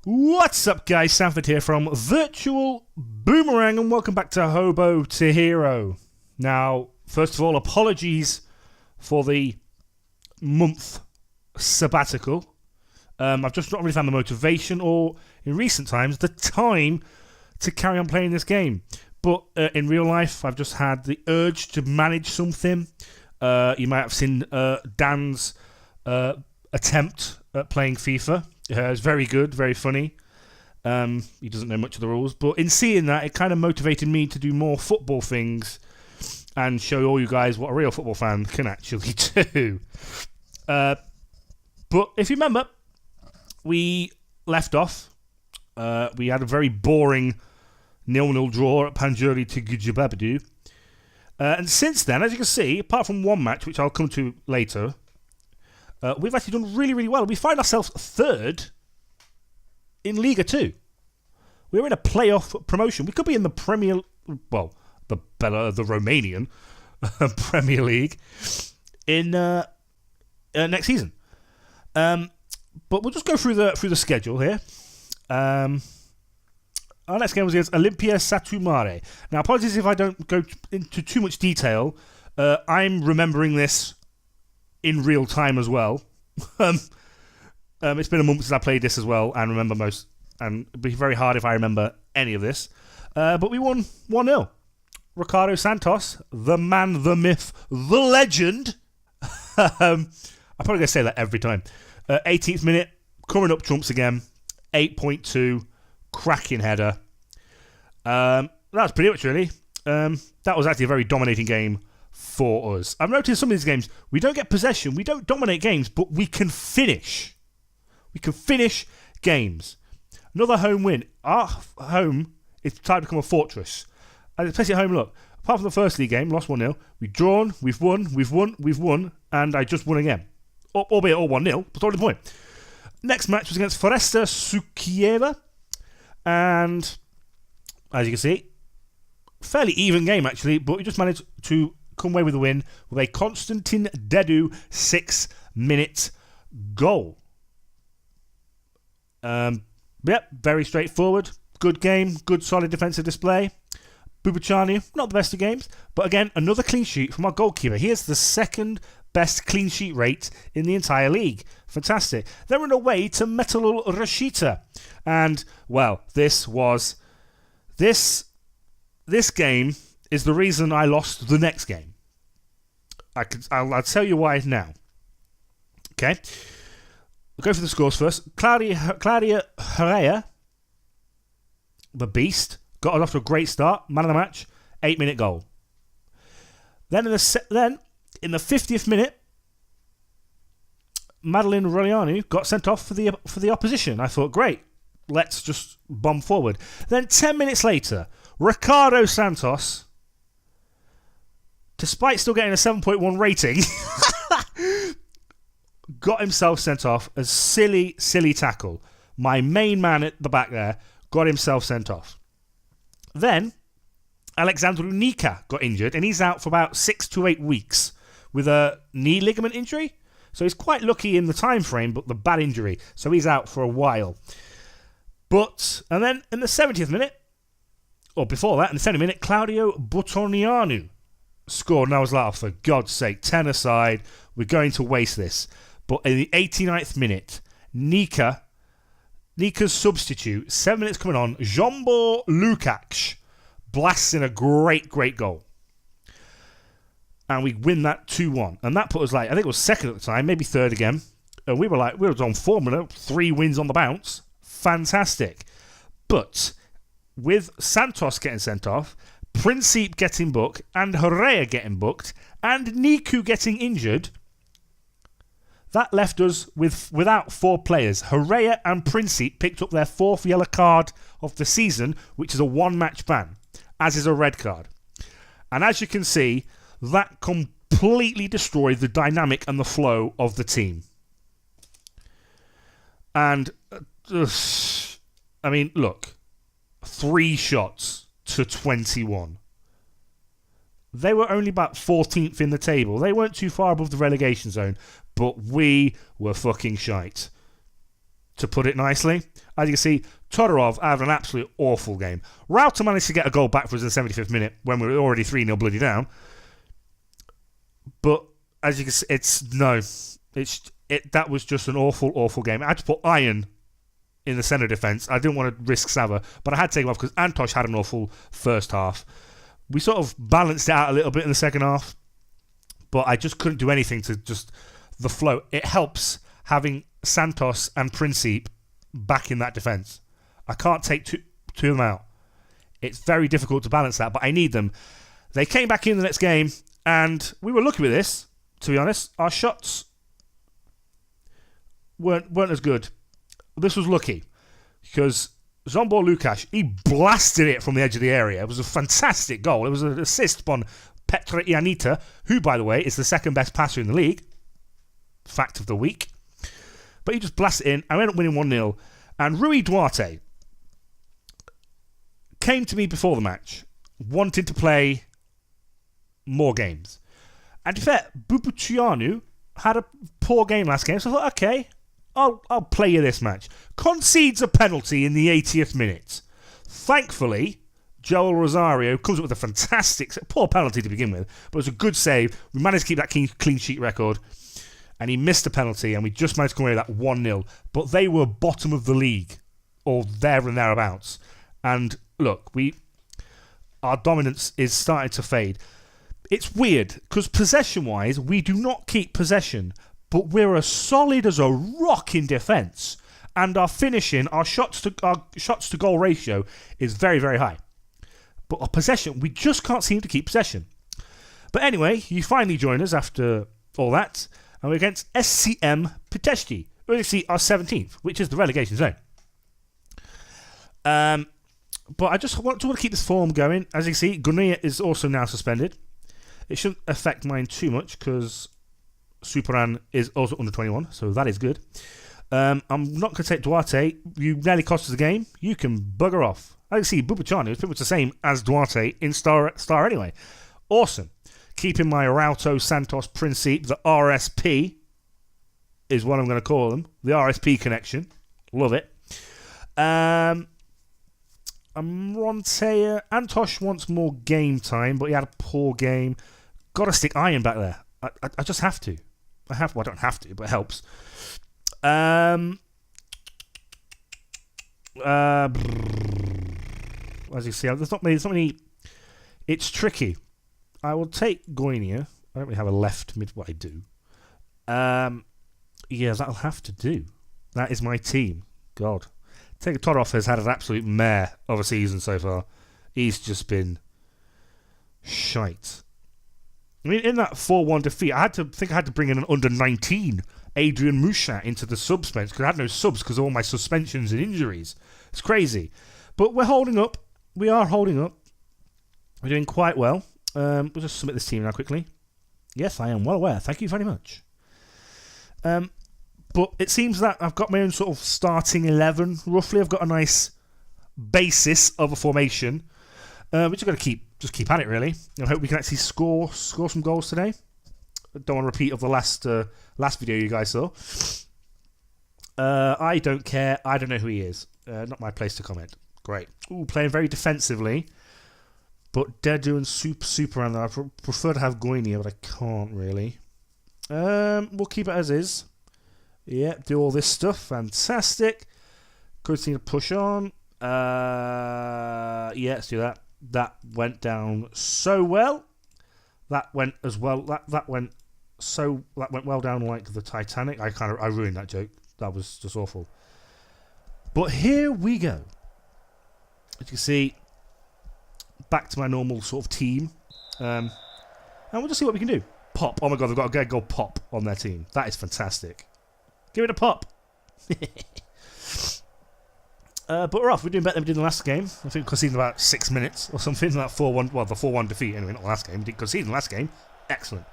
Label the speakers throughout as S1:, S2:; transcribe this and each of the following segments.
S1: What's up, guys? Sanford here from Virtual Boomerang, and welcome back to Hobo to Hero. Now, first of all, apologies for the month sabbatical. I've just not really found the motivation or, in recent times, the time to carry on playing this game. But in real life, I've just had the urge to manage something. You might have seen Dan's attempt at playing FIFA. It's very good, very funny. He doesn't know much of the rules, but in seeing that, it kind of motivated me to do more football things and show all you guys what a real football fan can actually do. But if you remember, we left off. We had a very boring 0-0 draw at Panjuri to Gujababadu. And since then, as you can see, apart from one match, which I'll come to later, we've actually done really, really well. We find ourselves third in Liga 2. We're in a playoff promotion. We could be in the the Romanian Premier League in next season. But we'll just go through the schedule here. Our next game was against Olimpia Satu Mare. Now, apologies if I don't go into too much detail. I'm remembering this in real time as well. It's been a month since I played this as well and remember most, and it'd be very hard if I remember any of this. But we won 1-0. Ricardo Santos, the man, the myth, the legend. I'm probably going to say that every time. 18th minute, coming up trumps again. 8.2, cracking header. That's pretty much really. That was actually a very dominating game for us. I've noticed some of these games, we don't get possession, we don't dominate games, but we can finish. We can finish games. Another home win. Our home is time to become a fortress. And especially at home, look, apart from the first league game, lost 1-0, we've drawn, we've won, and I just won again. Albeit all 1-0, but only the point. Next match was against Foresta Sukieva, and as you can see, fairly even game actually, but we just managed to come away with a win with a Konstantin Dedu 6-minute goal. Very straightforward. Good game, good solid defensive display. Bubachani, not the best of games, but again, another clean sheet from our goalkeeper. He has the second best clean sheet rate in the entire league. Fantastic. Then we're away to Metalul Rashita. And, well, this game is the reason I lost the next game. I'll tell you why now. Okay. We'll go for the scores first. Claudia Herrera, the beast, got us off to a great start. Man of the match, 8-minute goal. Then in the 50th minute, Madeline Rolianu got sent off for the opposition. I thought, great, let's just bomb forward. Then 10 minutes later, Ricardo Santos, despite still getting a 7.1 rating, got himself sent off. A silly, silly tackle. My main man at the back there got himself sent off. Then, Alexandru Nica got injured, and he's out for about 6 to 8 weeks with a knee ligament injury. So he's quite lucky in the time frame, but the bad injury. So he's out for a while. And then in the 70th minute, or before that, in the 70th minute, Claudio Butonianu scored. And I was like, oh, for God's sake, 10 aside, we're going to waste this. But in the 89th minute, Nika's substitute, 7 minutes coming on, Jombo Lukács blasts in a great, great goal. And we win that 2-1. And that put us, I think it was second at the time, maybe third again. And we were on form, 3 wins on the bounce. Fantastic. But with Santos getting sent off, Principe getting booked, and Herrera getting booked, and Niku getting injured, that left us without 4 players. Herrera and Principe picked up their 4th yellow card of the season, which is a 1-match ban, as is a red card. And as you can see, that completely destroyed the dynamic and the flow of the team. And, look, 3 shots to 21. They were only about 14th in the table. They weren't too far above the relegation zone, but we were fucking shite. to put it nicely. As you can see, Todorov had an absolute awful game. Rauter managed to get a goal back for us in the 75th minute when we were already 3-0 bloody down. But as you can see, that was just an awful, awful game. I had to put Iron in the centre defence. I didn't want to risk Sava, but I had to take him off because Antosh had an awful first half. We sort of balanced it out a little bit in the second half, but I just couldn't do anything to just the flow. It helps having Santos and Principe back in that defence. I can't take two of them out. It's very difficult to balance that, but I need them. They came back in the next game, and we were lucky with this, to be honest. Our shots weren't as good. This was lucky, because Zombor Lukasz, he blasted it from the edge of the area. It was a fantastic goal. It was an assist on Petra Ianita, who, by the way, is the second best passer in the league. Fact of the week. But he just blasted it in. I ended up winning 1-0. And Rui Duarte came to me before the match, wanting to play more games. And to be fair, Bubucianu had a poor game last game, so I thought, okay, I'll play you this match. Concedes a penalty in the 80th minute. Thankfully, Joel Rosario comes up with a fantastic, poor penalty to begin with, but it was a good save. We managed to keep that clean sheet record. And he missed a penalty, and we just managed to come away with that 1-0. But they were bottom of the league, or there and thereabouts. And look, our dominance is starting to fade. It's weird, because possession-wise, we do not keep possession, but we're as solid as a rock in defence. And our finishing, our shots to goal ratio is very, very high. But our possession, we just can't seem to keep possession. But anyway, you finally join us after all that. And we're against SCM Pitești. We're actually our 17th, which is the relegation zone. But I just want to keep this form going. As you can see, Gunia is also now suspended. It shouldn't affect mine too much because Superan is also under 21, so that is good. I'm not going to take Duarte. You nearly cost us the game. You can bugger off. As you can see, Bubachani is pretty much the same as Duarte in Star anyway. Awesome. Keeping my Rauto Santos Principe, the RSP is what I'm going to call them. The RSP connection. Love it. Rontea. Antosh wants more game time, but he had a poor game. Got to stick Iron back there. I just have to. I don't have to, but it helps. As you see, there's not many. It's tricky. I will take Goinia. I don't really have a left mid. What I do. Yeah, that'll have to do. That is my team. God. Todorov has had an absolute mare of a season so far. He's just been shite. I mean, in that 4-1 defeat, I had to bring in an under-19 Adrian Mushat into the subs bench because I had no subs because of all my suspensions and injuries. It's crazy. But we're holding up. We are holding up. We're doing quite well. We'll just submit this team now quickly. Yes, I am well aware. Thank you very much. But it seems that I've got my own sort of starting 11, roughly. I've got a nice basis of a formation. We're just going to keep at it, really. I hope we can actually score some goals today. I don't want to repeat of the last video you guys saw. I don't care. I don't know who he is. Not my place to comment. Great. Ooh, playing very defensively. But Dedu and Super around there. I prefer to have Goinia, but I can't really. We'll keep it as is. Yeah, do all this stuff. Fantastic. Good thing to push on. Yeah, let's do that. That went down so well. That went as well. That went well down like the Titanic. I ruined that joke. That was just awful. But here we go. As you can see, back to my normal sort of team. And we'll just see what we can do. Pop. Oh my god, they've got a go pop on their team. That is fantastic. Give it a pop. But we're off. We're doing better than we did in the last game. I think we conceded in about 6 minutes or something. That 4-1, well, the 4-1 defeat anyway, not the last game. We didn't concede in the last game. Excellent.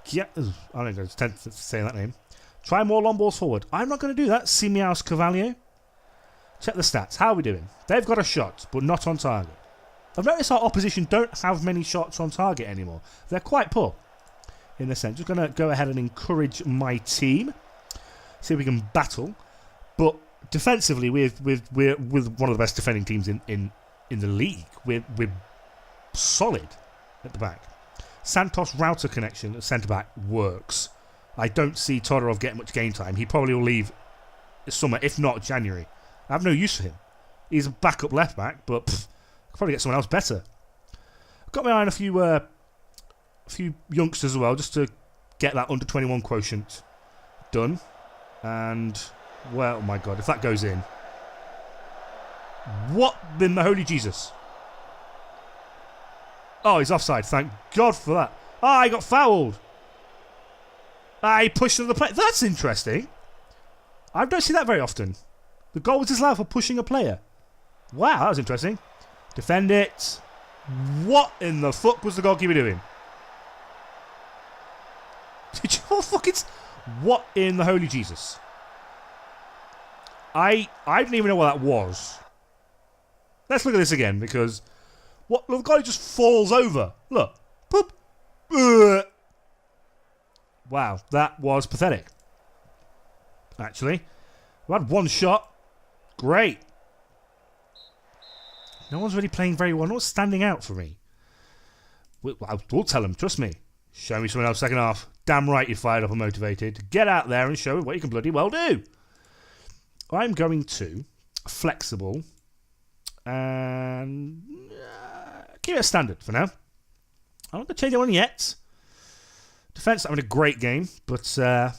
S1: Yeah, I don't know, I tend to say that name. Try more long balls forward. I'm not going to do that. Simiaus Cavalier. Check the stats. How are we doing? They've got a shot, but not on target. I've noticed our opposition don't have many shots on target anymore. They're quite poor in this sense. Just going to go ahead and encourage my team. See if we can battle. But defensively, we're one of the best defending teams in the league. We're solid at the back. Santos router connection at centre back works. I don't see Todorov getting much game time. He probably will leave this summer, if not January. I have no use for him. He's a backup left back, but I'll probably get someone else better. I've got my eye on a few youngsters as well, just to get that under 21 quotient done. And, well, oh my God, if that goes in. What in the holy Jesus? Oh, he's offside. Thank God for that. Ah, he got fouled. Ah, he pushed another player. That's interesting. I don't see that very often. The goal was disallowed for pushing a player. Wow, that was interesting. Defend it. What in the fuck was the goalkeeper doing? Did you all fucking... What in the holy Jesus? I didn't even know what that was. Let's look at this again, because... What? Look, the guy just falls over. Look. Poop. Wow, that was pathetic. Actually. We had one shot. Great. No one's really playing very well. No one's standing out for me. We'll tell them, trust me. Show me someone else second half. Damn right you're fired up and motivated. Get out there and show me what you can bloody well do. I'm going to flexible and keep it a standard for now. I'm not going to change anyone yet. Defence, I'm in a great game, but I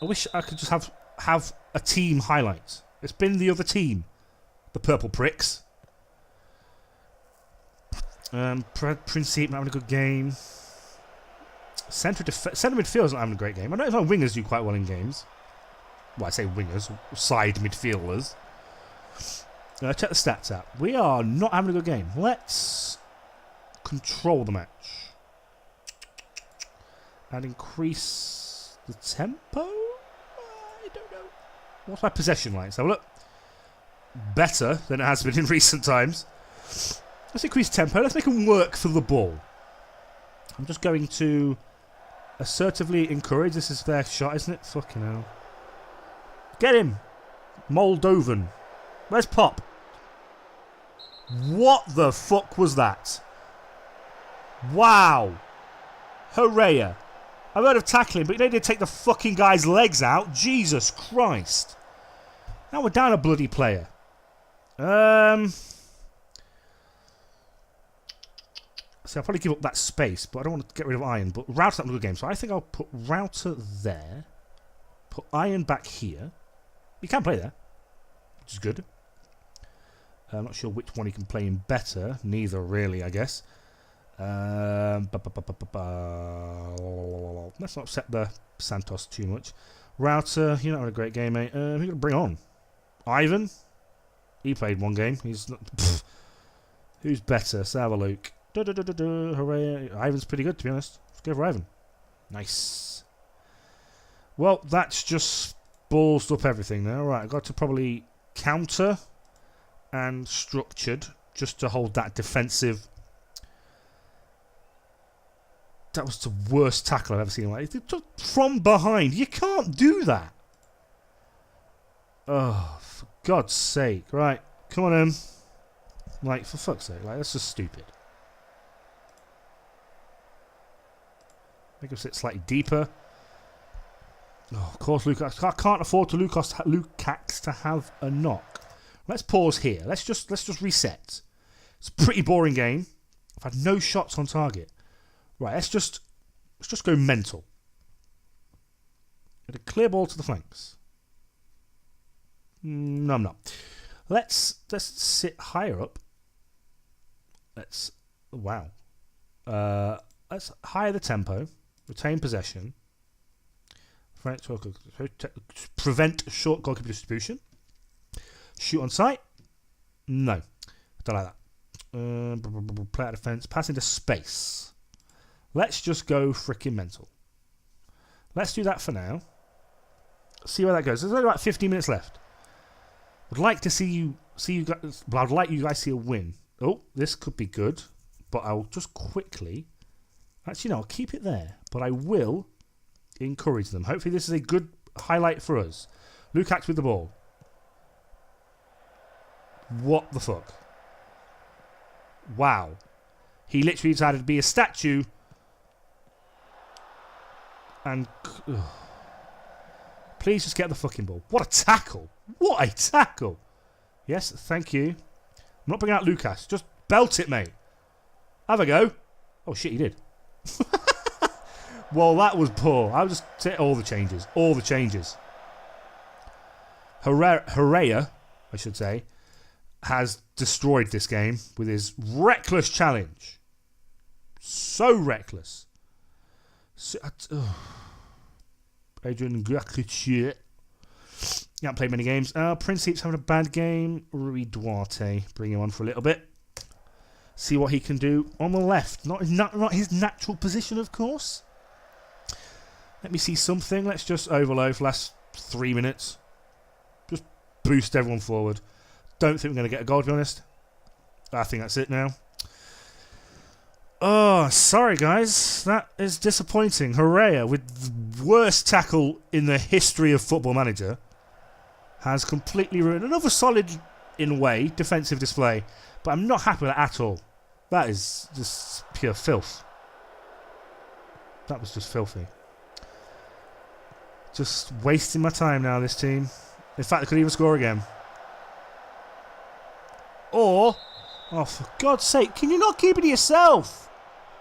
S1: wish I could just have a team highlight. It's been the other team, the Purple Pricks. Principe not having a good game. Centre midfield's not having a great game. I don't know if our wingers do quite well in games. Well, I say wingers, side midfielders. Check the stats out. We are not having a good game. Let's control the match. And increase the tempo? I don't know. What's my possession like? So look. Better than it has been in recent times. Let's increase tempo. Let's make them work for the ball. I'm just going to assertively encourage. This is their shot, isn't it? Fucking hell. Get him. Moldovan. Where's Pop? What the fuck was that? Wow. Hooray. I've heard of tackling, but you need to take the fucking guy's legs out. Jesus Christ. Now we're down a bloody player. See, I'll probably give up that space, but I don't want to get rid of Iron. But Router's not a good game, so I think I'll put Router there. Put Iron back here. He can play there, which is good. I'm not sure which one he can play in better. Neither, really, I guess. Let's not upset the Santos too much. Router, you're not having a great game, mate. Who are you going to bring on? Ivan? He played one game. He's not... Who's better? Let's have a look. Hooray. Ivan's pretty good, to be honest. Let's go for Ivan. Nice. Well, that's just ballsed up everything there. Right, I've got to probably counter and structured just to hold that defensive. That was the worst tackle I've ever seen. Like, from behind. You can't do that. Oh, for God's sake. Right, come on in. Like, for fuck's sake. Like, that's just stupid. Make him sit slightly deeper. Oh, of course, Lukacs. I can't afford to Lukacs to have a knock. Let's pause here. Let's just reset. It's a pretty boring game. I've had no shots on target. Right, let's just go mental. Get a clear ball to the flanks. No, I'm not. Let's sit higher up. Let's higher the tempo. Retain possession. Prevent short goalkeeper distribution. Shoot on sight. No, don't like that. Play out defense. Pass into space. Let's just go freaking mental. Let's do that for now. See where that goes. There's only about 15 minutes left. Would like to see you guys. But I'd like you guys to see a win. Oh, this could be good. But I'll just quickly. Actually, no, I'll keep it there. But I will encourage them. Hopefully, this is a good highlight for us. Lukacs with the ball. What the fuck? Wow. He literally decided to be a statue. And... please just get the fucking ball. What a tackle. What a tackle. Yes, thank you. I'm not bringing out Lucas. Just belt it, mate. Have a go. Oh, shit, he did. Well, that was poor. I was just... all the changes. All the changes. Herrera, I should say, has destroyed this game with his reckless challenge. So reckless. Adrian Gracic. Can't play many games. Principe's having a bad game. Rui Duarte. Bring him on for a little bit. See what he can do on the left. Not his natural position, of course. Let me see something. Let's just overload for the last 3 minutes. Just boost everyone forward. Don't think we're going to get a goal, to be honest. I think that's it now. Oh, sorry, guys. That is disappointing. Herrera, with the worst tackle in the history of Football Manager, has completely ruined another solid, in a way, defensive display. But I'm not happy with that at all. That is just pure filth. That was just filthy. Just wasting my time now, this team. In fact, they could even score again. Or... oh, for God's sake, can you not keep it to yourself?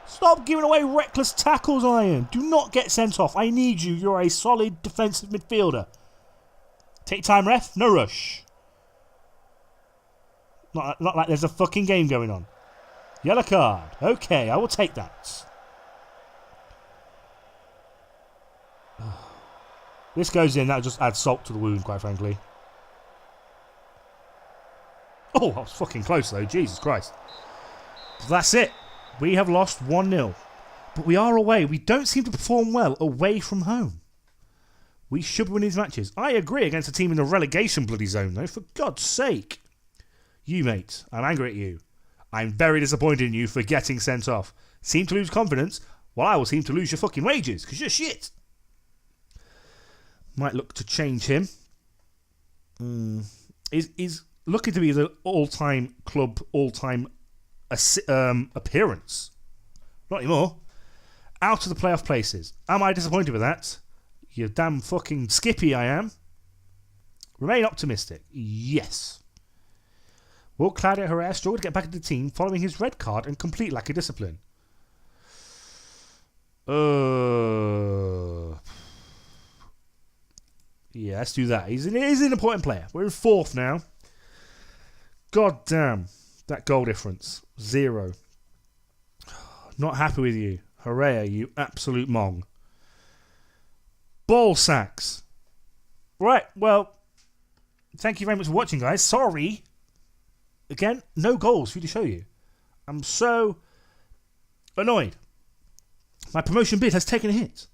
S1: Stop giving away reckless tackles, Iron. Do not get sent off. I need you. You're a solid defensive midfielder. Take time, ref. No rush. Not like there's a fucking game going on. Yellow card. Okay, I will take that. This goes in. That'll just add salt to the wound, quite frankly. Oh, I was fucking close, though. Jesus Christ. That's it. We have lost 1-0. But we are away. We don't seem to perform well away from home. We should win these matches. I agree against a team in the relegation bloody zone, though. For God's sake. You, mate. I'm angry at you. I'm very disappointed in you for getting sent off. Seem to lose confidence, while I will seem to lose your fucking wages, because you're shit. Might look to change him. He's looking to be the all-time club, all-time appearance. Not anymore. Out of the playoff places. Am I disappointed with that? You damn fucking skippy I am. Remain optimistic. Yes. Will Claudio Herrera struggle to get back into the team following his red card and complete lack of discipline? Yeah, let's do that. He's an important player. We're in 4th now. God damn. That goal difference. 0. Not happy with you. Herrera, you absolute mong. Ball sacks. Right, well, thank you very much for watching, guys. Sorry. Again, no goals for you to show you. I'm so annoyed. My promotion bid has taken a hit.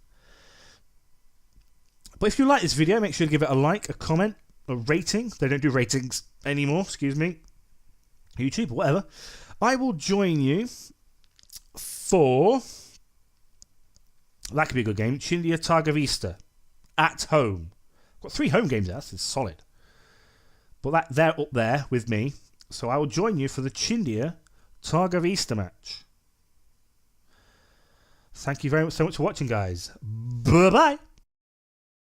S1: But if you like this video, make sure to give it a like, a comment, a rating. They don't do ratings anymore, excuse me. YouTube or whatever. I will join you for... that could be a good game. Chindia Targavista. At home. Got 3 home games there. That's solid. But they're up there with me. So I will join you for the Chindia Targavista match. Thank you very much so much for watching, guys. Bye-bye.